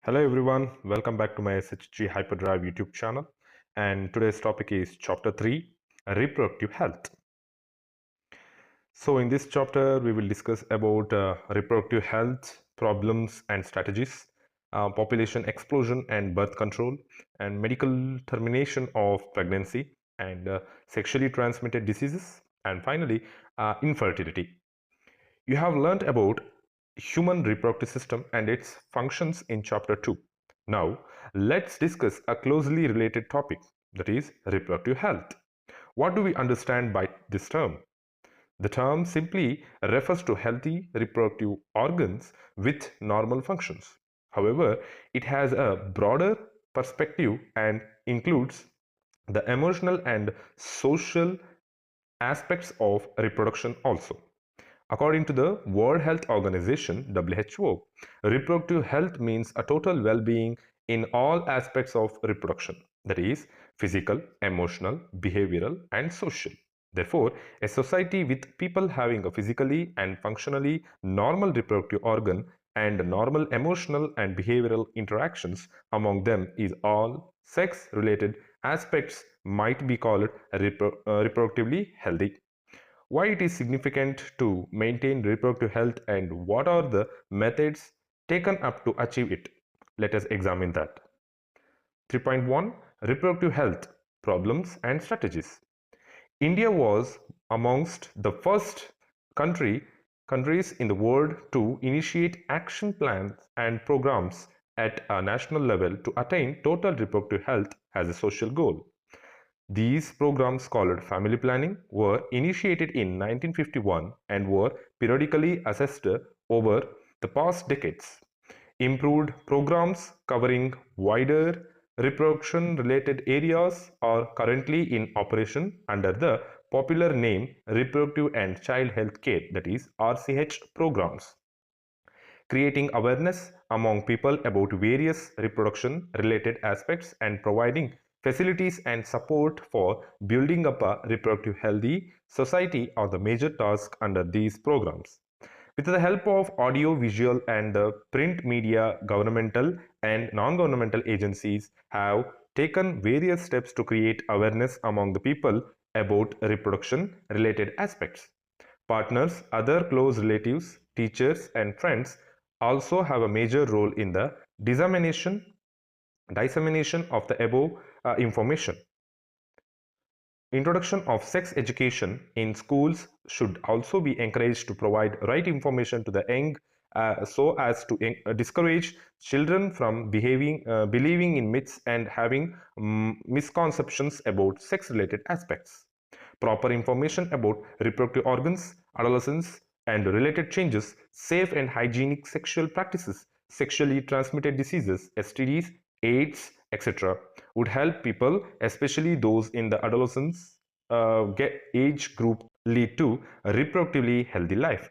Hello everyone, welcome back to my Ch-3 Hyperdrive YouTube channel, and today's topic is Chapter 3, Reproductive Health. So in this chapter we will discuss about reproductive health problems and strategies, population explosion and birth control, and medical termination of pregnancy, and sexually transmitted diseases, and finally infertility. You have learnt about human reproductive system and its functions in chapter 2. Now, let's discuss a closely related topic, that is reproductive health. What do we understand by this term? The term simply refers to healthy reproductive organs with normal functions. However, it has a broader perspective and includes the emotional and social aspects of reproduction also. According to the World Health Organization (WHO), reproductive health means a total well-being in all aspects of reproduction, that is, physical, emotional, behavioral, and social. Therefore, a society with people having a physically and functionally normal reproductive organ and normal emotional and behavioral interactions among them is all sex-related aspects might be called reproductively healthy. Why it is significant to maintain reproductive health and what are the methods taken up to achieve it. Let us examine that. 3.1 Reproductive health problems and strategies. India was amongst the first countries in the world to initiate action plans and programs at a national level to attain total reproductive health as a social goal. These programs, called family planning, were initiated in 1951 and were periodically assessed over the past decades. Improved programs covering wider reproduction-related areas are currently in operation under the popular name Reproductive and Child Health Care, that is RCH programs, creating awareness among people about various reproduction-related aspects and providing facilities and support for building up a reproductive healthy society are the major tasks under these programs. With the help of audio, visual, and the print media, governmental and non-governmental agencies have taken various steps to create awareness among the people about reproduction-related aspects. Partners, other close relatives, teachers, and friends also have a major role in the dissemination of the above information. Introduction of sex education in schools should also be encouraged to provide right information to the young so as to discourage children from believing in myths and having misconceptions about sex-related aspects. Proper information about reproductive organs, adolescence, and related changes, safe and hygienic sexual practices, sexually transmitted diseases, STDs, AIDS, etc., would help people, especially those in the adolescence age group, lead to a reproductively healthy life.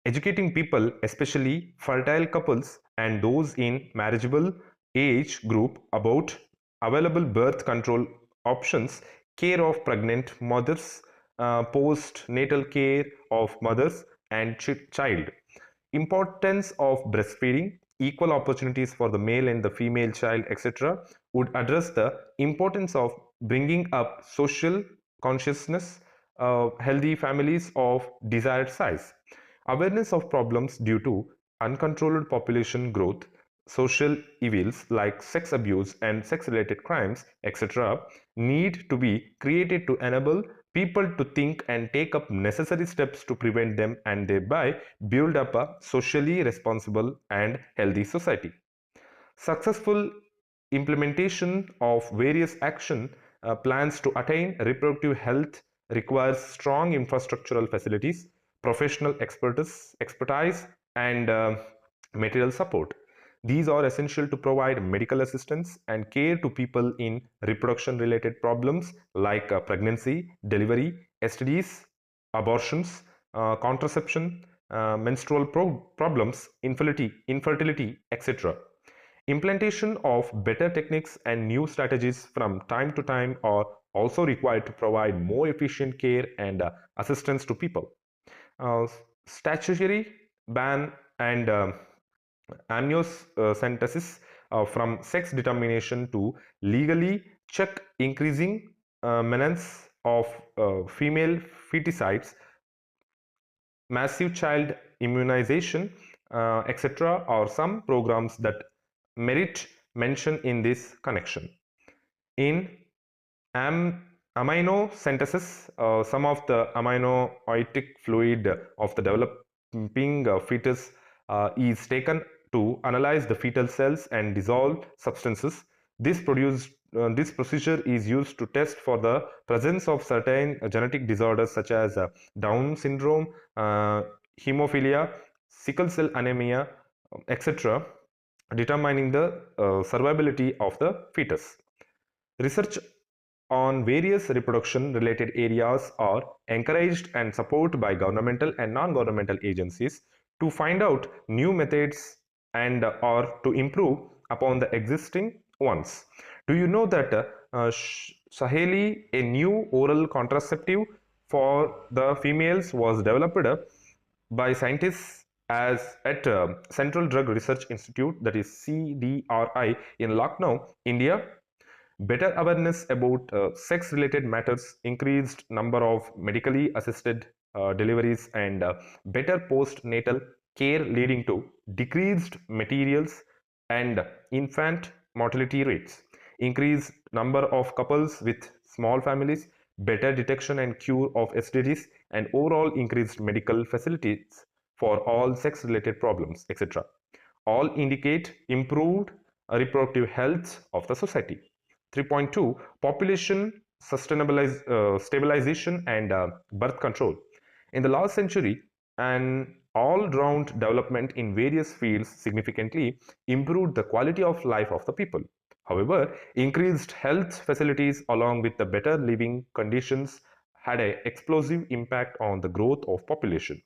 Educating people, especially fertile couples and those in marriageable age group, about available birth control options, care of pregnant mothers, post-natal care of mothers and child, importance of breastfeeding, equal opportunities for the male and the female child, etc., would address the importance of bringing up social consciousness, healthy families of desired size. Awareness of problems due to uncontrolled population growth, social evils like sex abuse and sex-related crimes, etc., need to be created to enable people to think and take up necessary steps to prevent them and thereby build up a socially responsible and healthy society. Successful implementation of various action plans to attain reproductive health requires strong infrastructural facilities, professional expertise, and material support. These are essential to provide medical assistance and care to people in reproduction-related problems like pregnancy, delivery, STDs, abortions, contraception, menstrual problems, infertility, etc. Implementation of better techniques and new strategies from time to time are also required to provide more efficient care and assistance to people. Statutory ban and amniocentesis from sex determination to legally check increasing menace of female feticides, massive child immunization, etc., are some programs that merit mention in this connection. In amino synthesis, some of the amniotic fluid of the developing fetus is taken to analyze the fetal cells and dissolve substances. This procedure is used to test for the presence of certain genetic disorders such as Down syndrome, hemophilia, sickle cell anemia, etc., determining the survivability of the fetus. Research on various reproduction related areas are encouraged and supported by governmental and non-governmental agencies to find out new methods and or to improve upon the existing ones. Do you know that Saheli, a new oral contraceptive for the females, was developed by scientists as at Central Drug Research Institute, that is CDRI, in Lucknow, India. Better awareness about sex related matters, increased number of medically assisted deliveries, and better postnatal care leading to decreased materials and infant mortality rates, increased number of couples with small families, better detection and cure of STDs, and overall increased medical facilities for all sex related problems, etc., all indicate improved reproductive health of the society. 3.2 Population stabilization and birth control. In the last century, an all-round development in various fields significantly improved the quality of life of the people. However, increased health facilities along with the better living conditions had an explosive impact on the growth of population.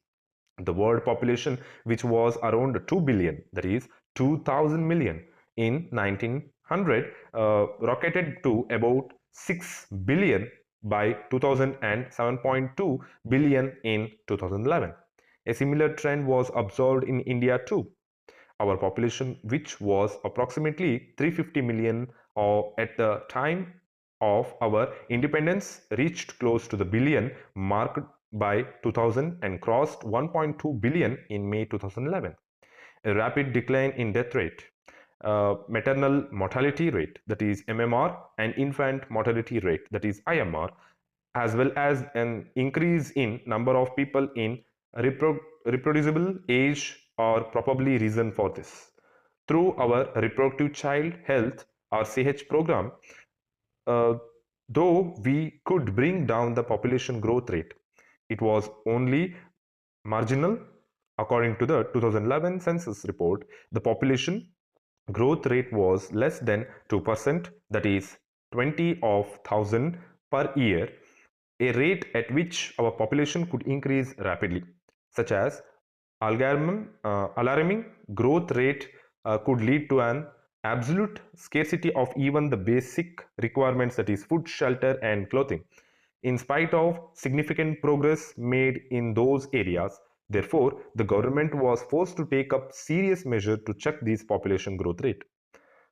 The world population, which was around 2 billion, that is 2000 million in 1900, rocketed to about 6 billion by 2000 and 7.2 billion in 2011. A similar trend was observed in India too. Our population, which was approximately 350 million at the time of our independence, reached close to the billion mark by 2000 and crossed 1.2 billion in May 2011. A rapid decline in death rate, maternal mortality rate, that is MMR, and infant mortality rate, that is IMR, as well as an increase in number of people in reproducible age are probably reason for this. Through our reproductive child health RCH program, uh, though we could bring down the population growth rate, it was only marginal. According to the 2011 census report, the population growth rate was less than 2%, that is 20 of 1000 per year, a rate at which our population could increase rapidly. Such as alarming growth rate could lead to an absolute scarcity of even the basic requirements, that is food, shelter, and clothing. In spite of significant progress made in those areas, therefore, the government was forced to take up serious measures to check this population growth rate.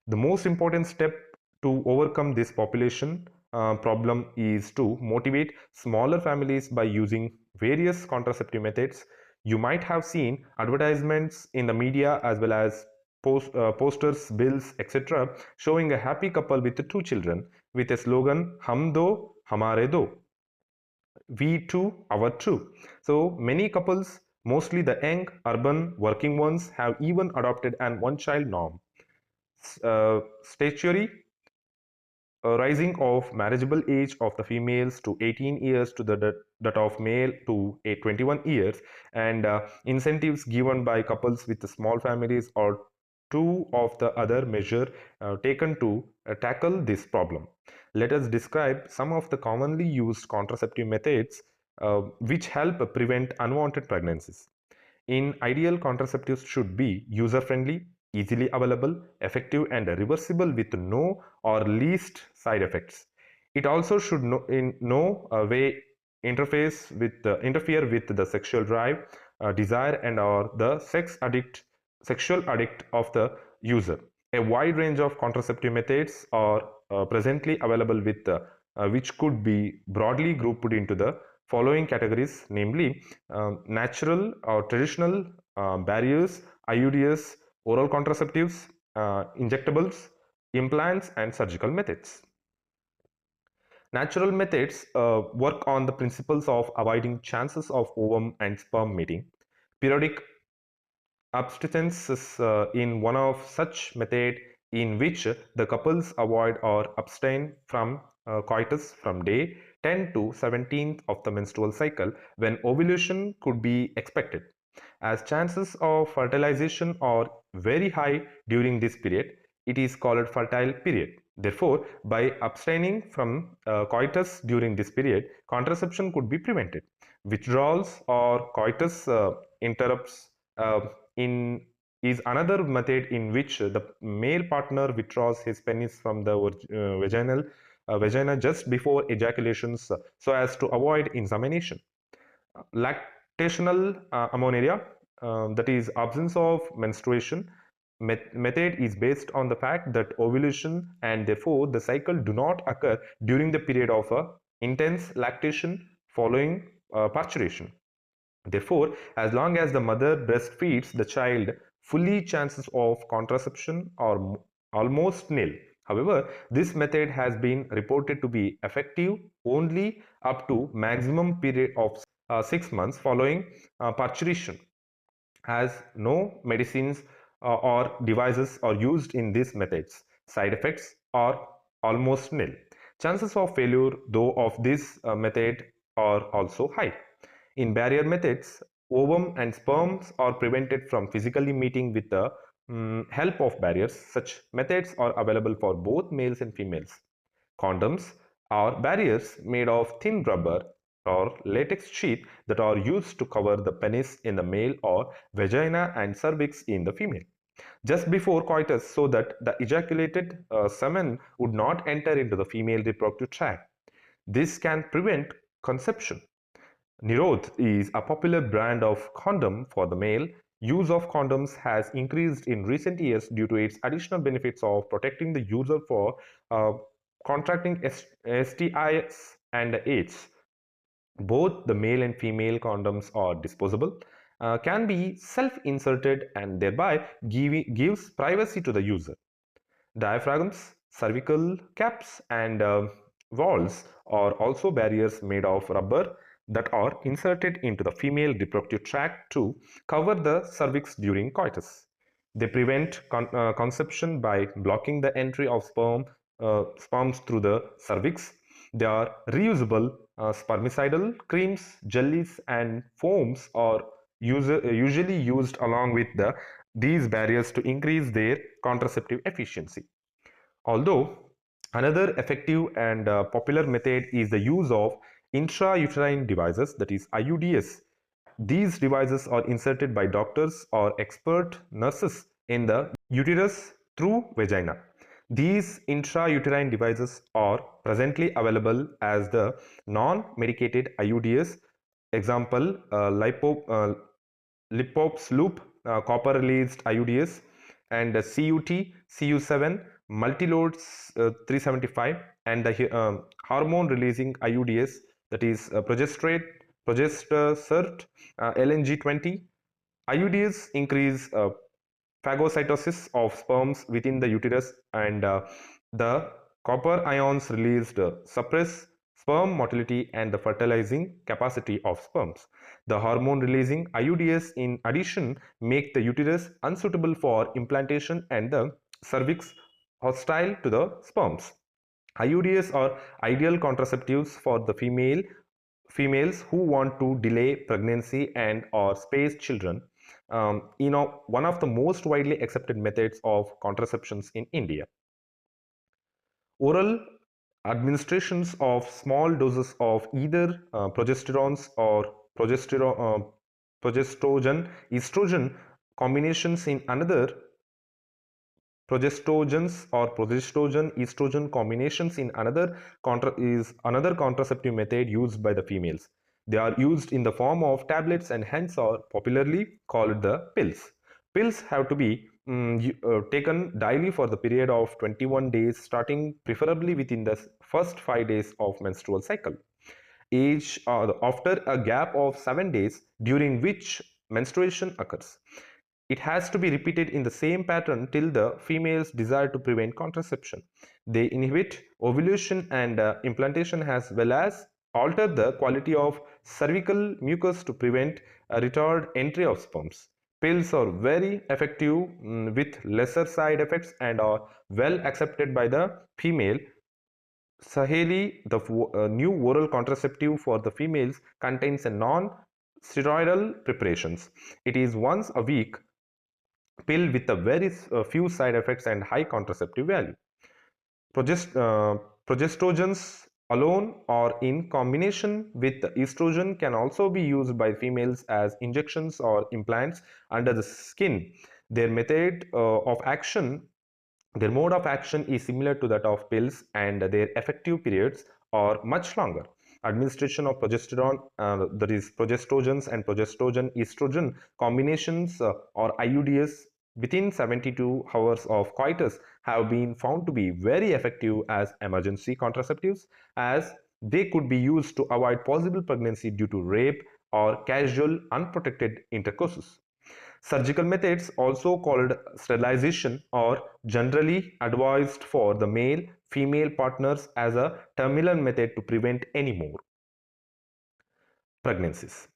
The most important step to overcome this population problem is to motivate smaller families by using various contraceptive methods. You might have seen advertisements in the media as well as posters, bills, etc., showing a happy couple with two children with a slogan "Hum do, hamare do." We two, our two. So many couples, mostly the young urban working ones, have even adopted an one child norm. Statutory rising of marriageable age of the females to 18 years to that of male to 21 years, and incentives given by couples with small families are two of the other measures taken to tackle this problem. Let us describe some of the commonly used contraceptive methods which help prevent unwanted pregnancies. In ideal, contraceptives should be user-friendly, easily available, effective, and reversible with no or least side effects. It also should in no way interfere with the sexual drive, desire, and or the sexual addict of the user. A wide range of contraceptive methods are presently available with which could be broadly grouped into the following categories, namely natural or traditional barriers, IUDs, oral contraceptives, injectables, implants, and surgical methods. Natural methods work on the principles of avoiding chances of ovum and sperm meeting. Periodic abstinence is in one of such method in which the couples avoid or abstain from coitus from day 10 to 17th of the menstrual cycle when ovulation could be expected, as chances of fertilization are very high during this period. It is called fertile period. Therefore, by abstaining from coitus during this period, contraception could be prevented. Withdrawals or coitus interrupts uh, in is another method in which the male partner withdraws his penis from the vagina just before ejaculations so as to avoid insemination. Lactational amenorrhea, that is absence of menstruation method, is based on the fact that ovulation and therefore the cycle do not occur during the period of intense lactation following parturition. Therefore, as long as the mother breastfeeds the child fully, chances of contraception are almost nil. However, this method has been reported to be effective only up to maximum period of 6 months following parturition, as no medicines or devices are used in these methods. Side effects are almost nil. Chances of failure, though, of this method are also high. In barrier methods, ovum and sperms are prevented from physically meeting with the help of barriers. Such methods are available for both males and females. Condoms are barriers made of thin rubber or latex sheath that are used to cover the penis in the male or vagina and cervix in the female just before coitus, so that the ejaculated semen would not enter into the female reproductive tract. This can prevent conception. Nirodh is a popular brand of condom for the male. Use of condoms has increased in recent years due to its additional benefits of protecting the user for uh, contracting STIs and AIDS. Both the male and female condoms are disposable, can be self-inserted, and thereby gives privacy to the user. Diaphragms, cervical caps, and walls are also barriers made of rubber that are inserted into the female reproductive tract to cover the cervix during coitus. They prevent conception by blocking the entry of sperms through the cervix. They are reusable. Spermicidal creams, jellies, and foams are usually used along with these barriers to increase their contraceptive efficiency. Although another effective and popular method is the use of intrauterine devices, that is IUDs. These devices are inserted by doctors or expert nurses in the uterus through vagina. These intrauterine devices are presently available as the non-medicated IUDs. Example, Lipops loop, copper released IUDs, and CUT, CU7, multiload 375, and the hormone releasing IUDs, that is progestocert, LNG20. IUDs increase phagocytosis of sperms within the uterus, and the copper ions released suppress sperm motility and the fertilizing capacity of sperms. The hormone releasing IUDs in addition make the uterus unsuitable for implantation and the cervix hostile to the sperms. IUDs are ideal contraceptives for the females who want to delay pregnancy and or space children. One of the most widely accepted methods of contraceptions in India. Oral administrations of small doses of either progestogen, estrogen combinations in another progestogens or progestogen estrogen combinations in another contraceptive method used by the females. They are used in the form of tablets and hence are popularly called the pills. Pills have to be taken daily for the period of 21 days, starting preferably within the first 5 days of menstrual cycle. After a gap of 7 days during which menstruation occurs. It has to be repeated in the same pattern till the females desire to prevent contraception. They inhibit ovulation and implantation, as well as alter the quality of cervical mucus to prevent a retard entry of sperms. Pills are very effective with lesser side effects and are well accepted by the female. Saheli, the new oral contraceptive for the females, contains a non-steroidal preparations. It is once a week pill with a very few side effects and high contraceptive value. Progestogens alone or in combination with estrogen can also be used by females as injections or implants under the skin. Their method of action Their mode of action is similar to that of pills, and their effective periods are much longer. Administration of progesterone, that is progestogens and progestogen estrogen combinations or IUDs within 72 hours of coitus have been found to be very effective as emergency contraceptives, as they could be used to avoid possible pregnancy due to rape or casual unprotected intercourse. Surgical methods, also called sterilization, are generally advised for the male-female partners as a terminal method to prevent any more pregnancies.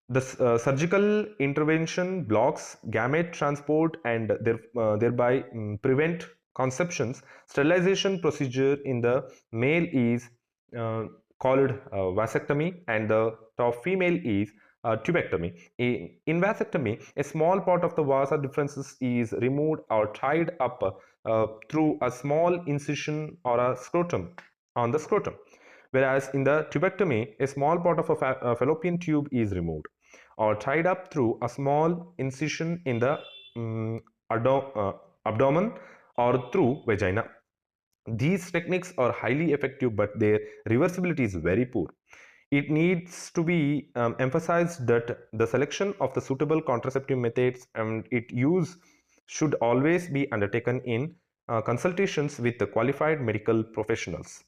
The surgical intervention blocks gamete transport and thereby prevent conceptions. Sterilization procedure in the male is uh, called vasectomy, and the of female is tubectomy. In vasectomy, a small part of the vasa deferens is removed or tied up through a small incision or a scrotum on the scrotum. Whereas in the tubectomy, a small part of a fallopian tube is removed or tied up through a small incision in the um, abdomen or through vagina. These techniques are highly effective, but their reversibility is very poor. It needs to be emphasized that the selection of the suitable contraceptive methods and its use should always be undertaken in consultations with the qualified medical professionals.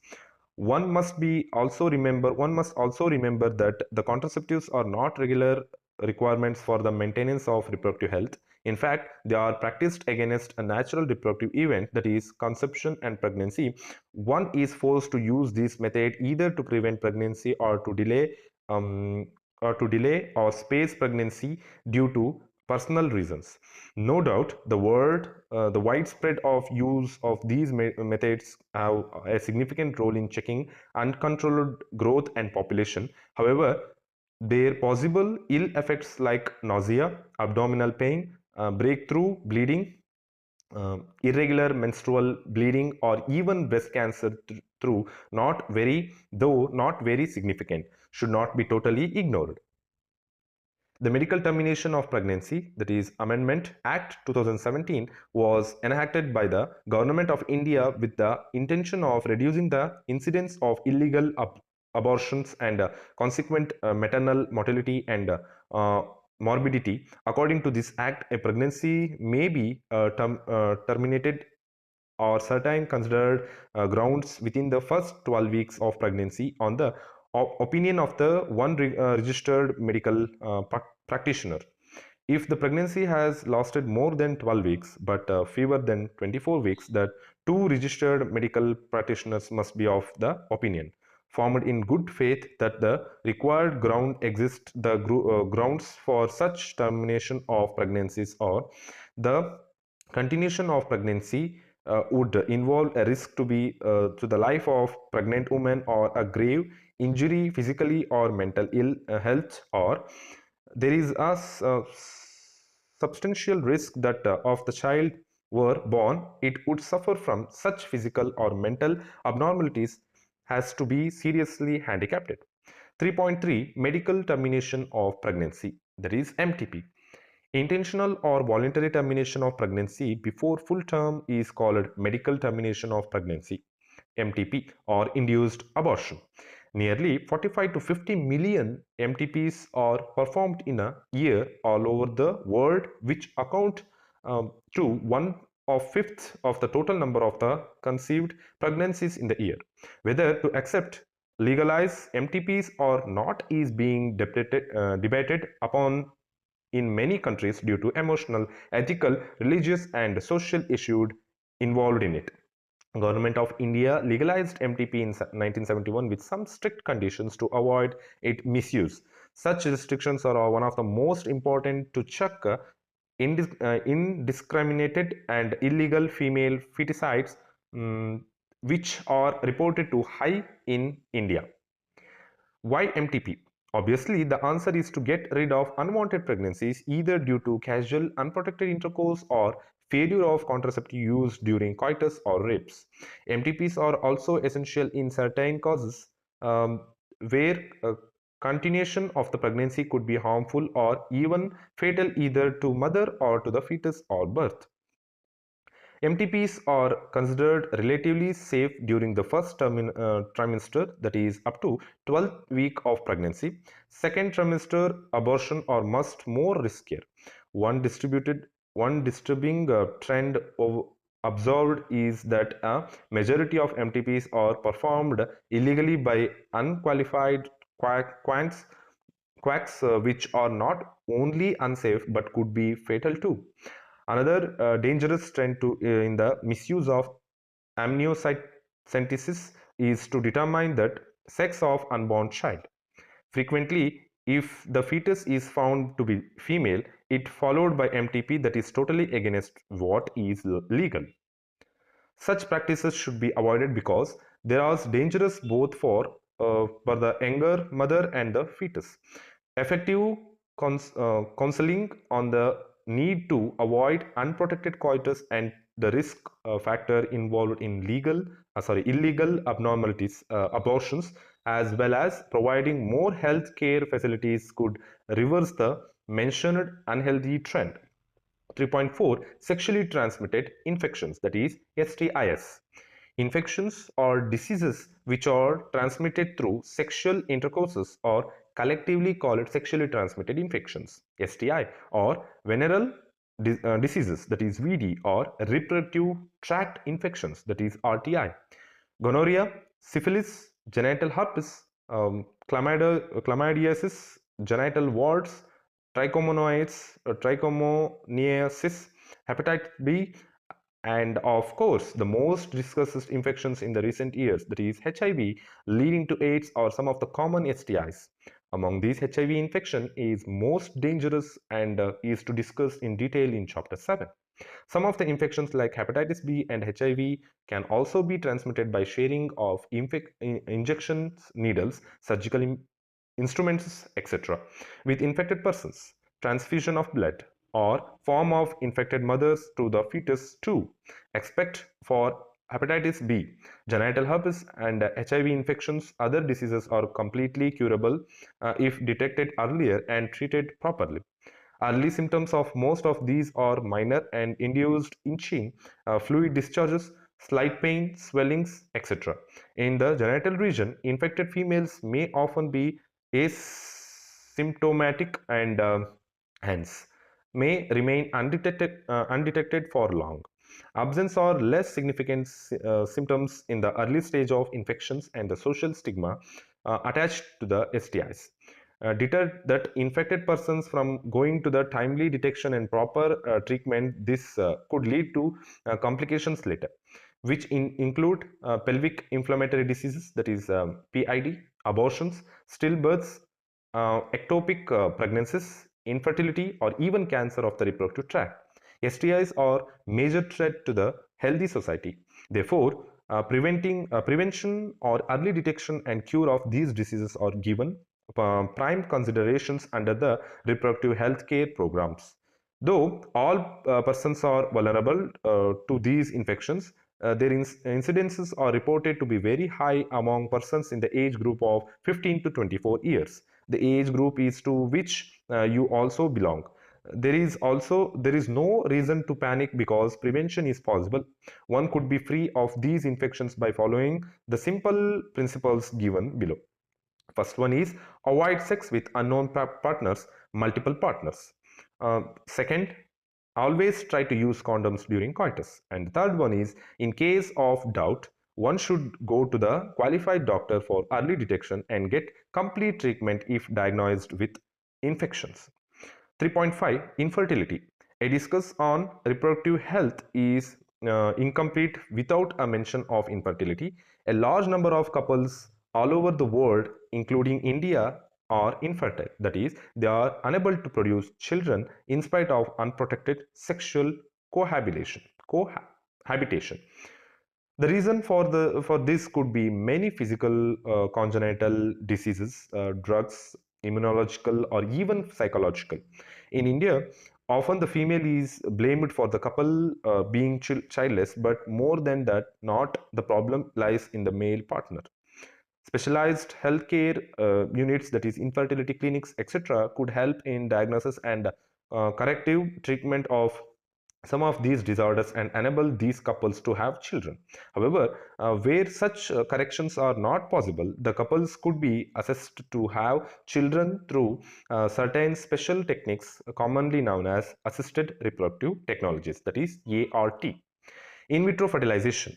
One must also remember that the contraceptives are not regular requirements for the maintenance of reproductive health. In fact, they are practiced against a natural reproductive event, that is conception and pregnancy. One is forced to use this method either to prevent pregnancy um, or space pregnancy due to personal reasons. No doubt, the widespread of use of these methods have a significant role in checking uncontrolled growth and population. However, their possible ill effects like nausea, abdominal pain, breakthrough bleeding, irregular menstrual bleeding, or even breast cancer through not very significant, should not be totally ignored. The medical termination of pregnancy, that is Amendment Act 2017, was enacted by the Government of India with the intention of reducing the incidence of illegal abortions and consequent maternal mortality and morbidity. According to this act, a pregnancy may be terminated or certain considered grounds within the first 12 weeks of pregnancy on the opinion of the one registered medical practitioner. If the pregnancy has lasted more than 12 weeks but fewer than 24 weeks, the two registered medical practitioners must be of the opinion, formed in good faith, that the required ground exists. The grounds for such termination of pregnancies are the continuation of pregnancy would involve a risk to the life of pregnant woman, or a grave injury physically or mental ill health, or there is a substantial risk that of the child were born, it would suffer from such physical or mental abnormalities has to be seriously handicapped. 3.3 Medical termination of pregnancy, that is MTP. Intentional or voluntary termination of pregnancy before full term is called medical termination of pregnancy, MTP, or induced abortion. Nearly 45 to 50 million MTPs are performed in a year all over the world, which account to 1/5 of the total number of the conceived pregnancies in the year. Whether to accept legalize MTPs or not is being debated upon in many countries due to emotional, ethical, religious, and social issues involved in it. Government of India legalized MTP in 1971 with some strict conditions to avoid its misuse. Such restrictions are one of the most important to check indiscriminated and illegal female feticides, which are reported to high in India. Why MTP? Obviously, the answer is to get rid of unwanted pregnancies either due to casual unprotected intercourse or failure of contraceptive use during coitus or rapes. MTPs are also essential in certain causes where continuation of the pregnancy could be harmful or even fatal either to mother or to the fetus or birth. MTPs are considered relatively safe during the first trimester, that is up to 12th week of pregnancy. Second trimester abortion are much more riskier. One disturbing trend observed is that a majority of MTPs are performed illegally by unqualified quacks, which are not only unsafe but could be fatal too. Another dangerous trend in the misuse of amniocentesis is to determine that sex of unborn child. Frequently, if the fetus is found to be female, it followed by MTP that is totally against what is legal. Such practices should be avoided because they are dangerous both for the younger mother and the fetus. Effective counseling on the need to avoid unprotected coitus and the risk factor involved in illegal abnormalities, abortions, as well as providing more health care facilities could reverse the mentioned unhealthy trend. 3.4 Sexually transmitted infections, that is STIs. Infections or diseases which are transmitted through sexual intercourses are collectively called sexually transmitted infections, STI, or venereal diseases, that is VD, or reproductive tract infections, that is RTI. Gonorrhea, syphilis, genital herpes, chlamydiasis, genital warts, trichomoniasis, hepatitis B, and of course, the most discussed infections in the recent years, that is HIV, leading to AIDS, are some of the common STIs. Among these, HIV infection is most dangerous and is to discuss in detail in chapter 7. Some of the infections like hepatitis B and HIV can also be transmitted by sharing of injections, needles, surgical instruments, etc. with infected persons, transfusion of blood, or form of infected mothers to the fetus too. Except for hepatitis B, genital herpes, and HIV infections, other diseases are completely curable if detected earlier and treated properly. Early symptoms of most of these are minor and induced itching, fluid discharges, slight pain, swellings, etc. In the genital region, infected females may often be asymptomatic and hence may remain undetected for long. Absence or less significant symptoms in the early stage of infections and the social stigma attached to the STIs deter that infected persons from going to the timely detection and proper treatment. This could lead to complications later, which include pelvic inflammatory diseases, that is PID, abortions, stillbirths, ectopic pregnancies, infertility, or even cancer of the reproductive tract. STIs are major threat to the healthy society. Therefore, prevention or early detection and cure of these diseases are given prime considerations under the reproductive health care programs. Though all persons are vulnerable to these infections, their incidences are reported to be very high among persons in the age group of 15 to 24 years. The age group is to which you also belong. There is no reason to panic because prevention is possible. One could be free of these infections by following the simple principles given below. First one is avoid sex with unknown partners, multiple partners. Second, Always try to use condoms during coitus. And the third one is, in case of doubt, one should go to the qualified doctor for early detection and get complete treatment if diagnosed with infections. 3.5 Infertility. A discuss on reproductive health is incomplete without a mention of infertility. A large number of couples all over the world, including India, are infertile. That is, they are unable to produce children in spite of unprotected sexual cohabitation. Cohabitation. The reason for this could be many physical congenital diseases, drugs, immunological, or even psychological. In India, often the female is blamed for the couple being childless, but more than that, not the problem lies in the male partner. Specialized healthcare units, that is infertility clinics, etc., could help in diagnosis and corrective treatment of some of these disorders and enable these couples to have children. However, where such corrections are not possible, the couples could be assessed to have children through certain special techniques commonly known as assisted reproductive technologies, that is ART. In vitro fertilization.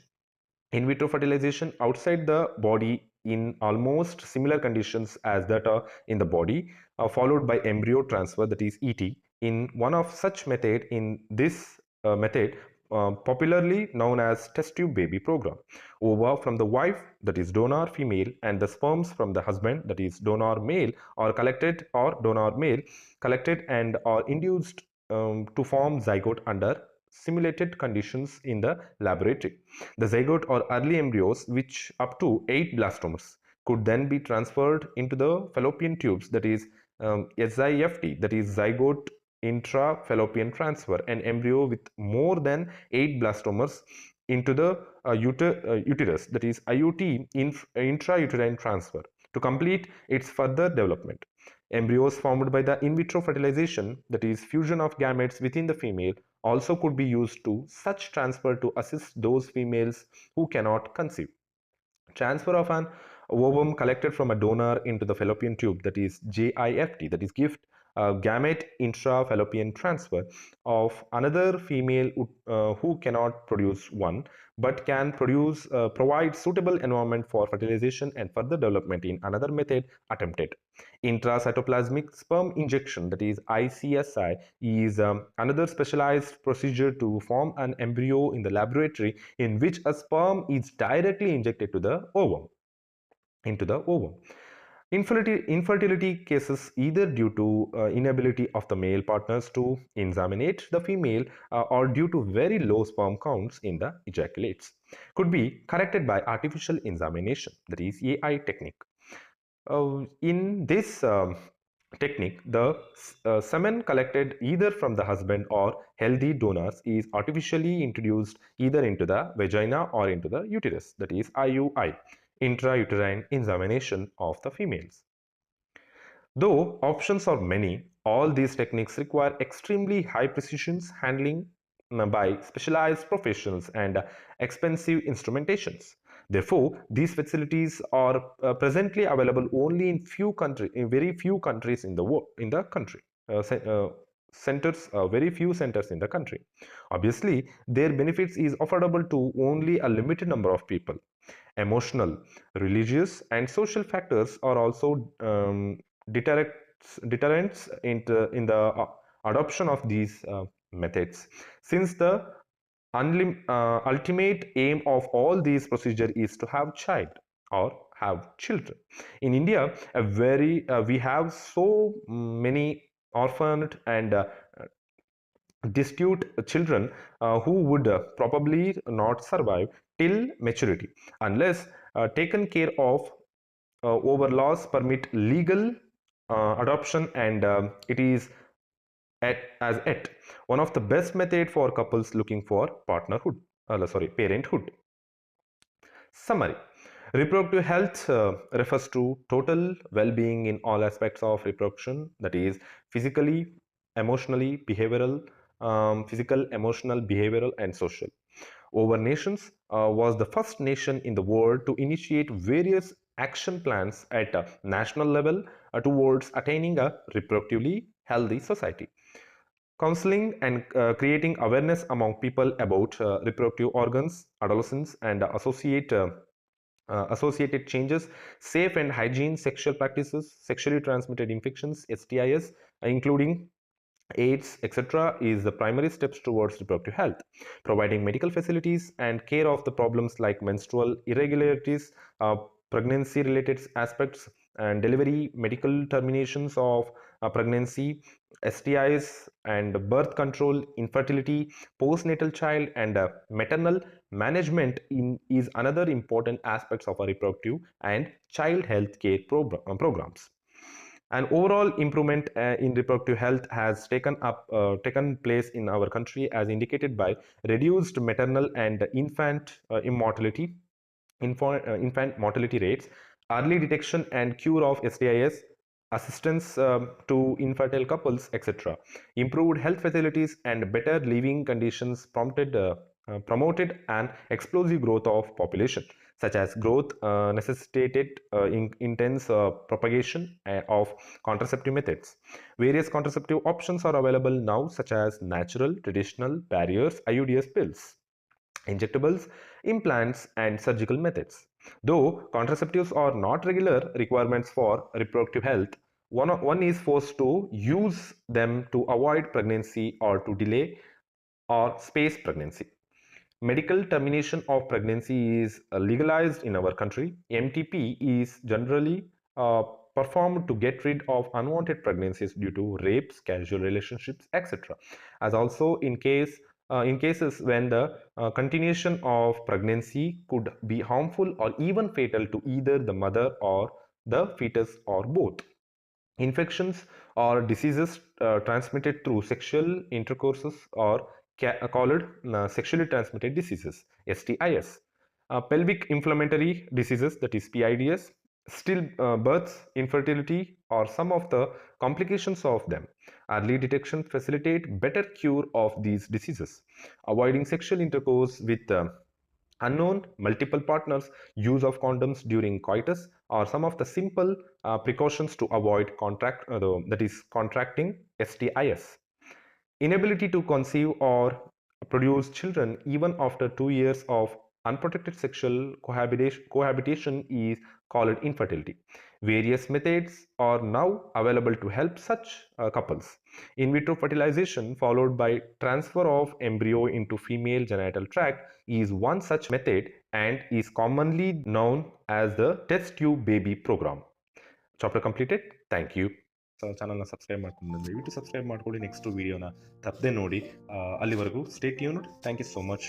In vitro fertilization outside the body in almost similar conditions as that are in the body, followed by embryo transfer, that is ET. In one of such method, in this method, popularly known as test tube baby program, ova from the wife, that is donor female, and the sperms from the husband, that is donor male, or collected, or donor male collected and are induced to form zygote under simulated conditions in the laboratory. The zygote or early embryos, which up to 8 blastomeres, could then be transferred into the fallopian tubes, that is SIFT, that is zygote intra-fallopian transfer, an embryo with more than 8 blastomeres into the uterus, that is IUT, intrauterine transfer, to complete its further development. Embryos formed by the in vitro fertilization, that is fusion of gametes within the female, also could be used to such transfer to assist those females who cannot conceive. Transfer of an ovum collected from a donor into the fallopian tube, that is GIFT, that is gift gamete intra-fallopian transfer of another female who cannot produce one but can provide suitable environment for fertilization and further development in another method attempted. Intracytoplasmic sperm injection, that is ICSI, is another specialized procedure to form an embryo in the laboratory in which a sperm is directly injected to the ovum, into the ovum. Infertility cases, either due to inability of the male partners to inseminate the female or due to very low sperm counts in the ejaculates, could be corrected by artificial insemination, that is AI technique. In this technique, the semen collected either from the husband or healthy donors is artificially introduced either into the vagina or into the uterus, that is IUI, intrauterine insemination of the females. Though options are many, all these techniques require extremely high precision handling by specialized professionals and expensive instrumentations. Therefore, these facilities are presently available only in very few countries in the country. Centers, very few centers in the country. Obviously, their benefits is affordable to only a limited number of people. Emotional, religious, and social factors are also deterrents in the adoption of these methods, since the ultimate aim of all these procedures is to have child or have children. In India, we have so many orphaned and destitute children who would probably not survive till maturity unless taken care of over laws permit legal adoption, and it is at one of the best method for couples looking for parenthood. Summary. Reproductive health refers to total well-being in all aspects of reproduction, that is physically, emotionally, behavioral, physical, emotional, behavioral, and social. Over Nations was the first nation in the world to initiate various action plans at a national level towards attaining a reproductively healthy society. counseling and creating awareness among people about reproductive organs, adolescents, and associated changes, safe and hygiene sexual practices, sexually transmitted infections, STIs, including AIDS, etc., is the primary steps towards reproductive health. Providing medical facilities and care of the problems like menstrual irregularities, pregnancy related aspects, and delivery, medical terminations of pregnancy, STIs, and birth control, infertility, postnatal child, and maternal management is another important aspects of our reproductive and child health care programs. An overall improvement in reproductive health has taken place in our country, as indicated by reduced maternal and infant mortality rates, early detection and cure of STIs, assistance to infertile couples, etc. Improved health facilities and better living conditions promoted an explosive growth of population, such as growth necessitated intense propagation of contraceptive methods. Various contraceptive options are available now, such as natural, traditional, barriers, IUDs pills, injectables, implants, and surgical methods. Though contraceptives are not regular requirements for reproductive health, one is forced to use them to avoid pregnancy or to delay or space pregnancy. Medical termination of pregnancy is legalized in our country. MTP is generally uh, performed to get rid of unwanted pregnancies due to rapes, casual relationships, etc. As also in cases when the continuation of pregnancy could be harmful or even fatal to either the mother or the fetus or both. Infections or diseases transmitted through sexual intercourses or called sexually transmitted diseases, STIs. Pelvic inflammatory diseases, that is PIDs, stillbirths, infertility, or some of the complications of them. Early detection facilitate better cure of these diseases. Avoiding sexual intercourse with unknown multiple partners, use of condoms during coitus, or some of the simple precautions to avoid contracting STIs. Inability to conceive or produce children even after 2 years of unprotected sexual cohabitation is called infertility. Various methods are now available to help such couples. In vitro fertilization, followed by transfer of embryo into female genital tract, is one such method and is commonly known as the test tube baby program. Chapter completed. Thank you. ಚಾನಲ್ನ subscribe ಮಾಡ್ಕೊಂಡು ದಯವಿಟ್ಟು subscribe ಮಾಡ್ಕೊಳ್ಳಿ. Next ವಿಡಿಯೋನ ತಪ್ಪದೆ ನೋಡಿ. ಅಲ್ಲಿವರೆಗೂ stay tuned. Thank you so much.